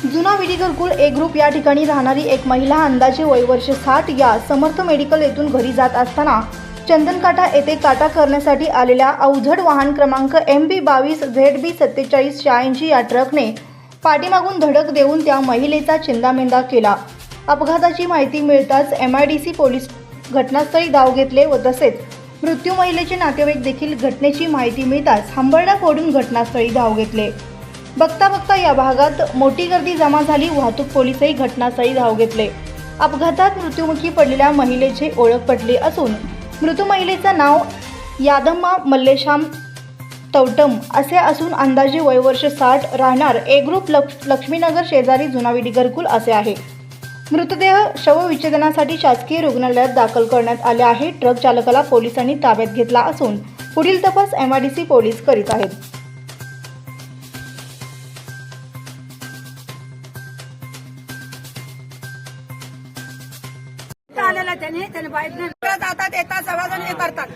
जुना विडी घरकुल ए ग्रुप या ठिकाणी राहणारी एक महिला अंदाजे वय वर्ष 60 या समर्थ मेडिकल येथून घरी जात असताना चंदनकाटा येथे काटा करण्यासाठी आलेल्या अवजड वाहन क्रमांक MB22ZB 4786 या ट्रकने पाठीमागून धडक देऊन त्या महिलेचा चिंदामेंदा केला। अपघाताची माहिती मिळताच MIDC पोलीस घटनास्थळी धाव घेतले व तसेच मृत्यू महिलेचे नातेवाईक देखील घटनेची माहिती मिळताच हंबरडा फोडून घटनास्थळी धाव घेतले। बघता बघता या भागात मोठी गर्दी जमा झाली। वाहतूक पोलीसही घटनास्थळी धाव घेतले। अपघातात मृत्युमुखी पडलेल्या महिलेची ओळख पटली असून मृत महिलेचे नाव यादम्मा मल्लेशाम तवटम असे असून अंदाजे वय वर्ष 60 राहणार ए ग्रुप लक्ष्मीनगर शेजारी जुना विडी घरकुल असे आहे। मृतदेह शवविच्छेदनासाठी शासकीय रुग्णालयात दाखल करण्यात आले आहे। ट्रक चालकाला पोलिसांनी ताब्यात घेतला असून पुढील तपास MIDC पोलीस करीत आहेत। आलेला त्याने बाईक जातात येतात सगळेजण हे करतात।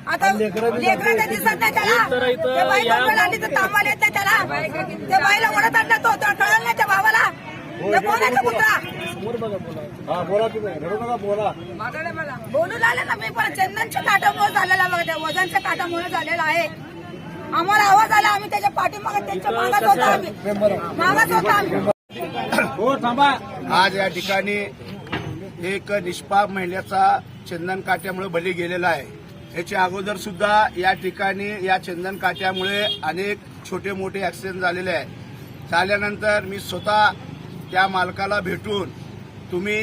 आता लेकरांना दिसत नाही त्याला, ते बाईक आली तर थांबायला येत नाही त्याला, त्या बाईला ओढत आणला तो कळलं नाही त्या भावाला। ते कोणाचा कुत्रा बोलू लागले ना, मी पण चंदनच्या काटामुळे झालेला बघा, त्या वजनच्या काटामुळे झालेला आहे। आम्हाला आवाज आला, आम्ही त्याच्या पाठीमागे त्यांच्या मागात होता, आम्ही आज या ठिकाणी एक निष्पाप महिलेचा चंदन काट्यामुळे बली गेलेला आहे। याच्या अगोदर सुद्धा या ठिकाणी या चंदन काट्यामुळे अनेक छोटे मोठे ऍक्सिडेंट झालेले आहेत। झाल्यानंतर मी स्वतः त्या मालकाला भेटून, तुम्ही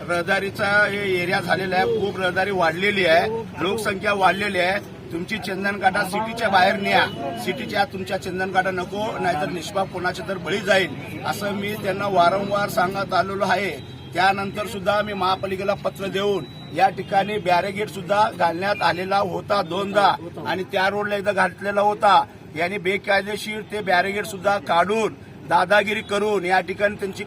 रहदारीचा हे एरिया झालेला आहे, खूप रहदारी वाढलेली आहे, लोकसंख्या वाढलेली आहे, तुमची चंदनकाटा सिटीच्या बाहेर न्या, सिटीच्या तुमच्या चंदनकाटा नको, नाहीतर निष्पाप कोणाचे तर बळी जाईल असं मी त्यांना वारंवार सांगत आलेलो आहे। त्यानंतर सुद्धा मी महापालिकेला पत्र देऊन या ठिकाणी बॅरिगेड सुद्धा घालण्यात आलेला होता 2दा आणि त्या रोडला एकदा घातलेला होता। यांनी बेकायदेशीर ते बॅरिगेड सुद्धा काढून दादागिरी करून या ठिकाणी त्यांची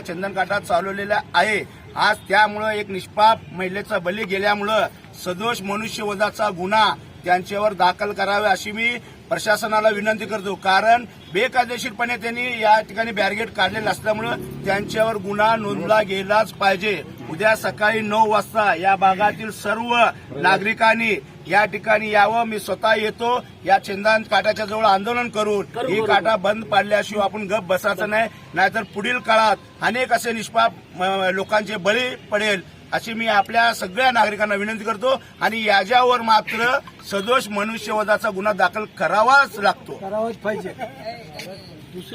चंदनकाटा चालवलेला आहे। आज त्यामुळे एक निष्पाप महिलेचा बली गेल्यामुळे सदोष मनुष्यवधाचा गुन्हा त्यांच्यावर दाखल करावे अशी मी प्रशासनाला विनंती करतो। कारण बेकायदेशीरपणे त्यांनी या ठिकाणी बॅरिगेड काढलेले असल्यामुळे त्यांच्यावर गुन्हा नोंदला गेलाच पाहिजे। उद्या सकाळी 9 वाजता या भागातील सर्व नागरिकांनी या ठिकाणी यावं। मी स्वतः येतो, या चंदन काटाच्या जवळ आंदोलन करून ही काटा बंद पाडल्याशिवाय आपण गप बसायचं नाही, नाहीतर पुढील काळात अनेक असे निष्पाप लोकांचे बळी पडेल अशी मी आपल्या सगळ्या नागरिकांना विनंती करतो। आणि याच्यावर मात्र सदोष मनुष्यवधाचा गुन्हा दाखल करावाच लागतो, करावाच पाहिजे।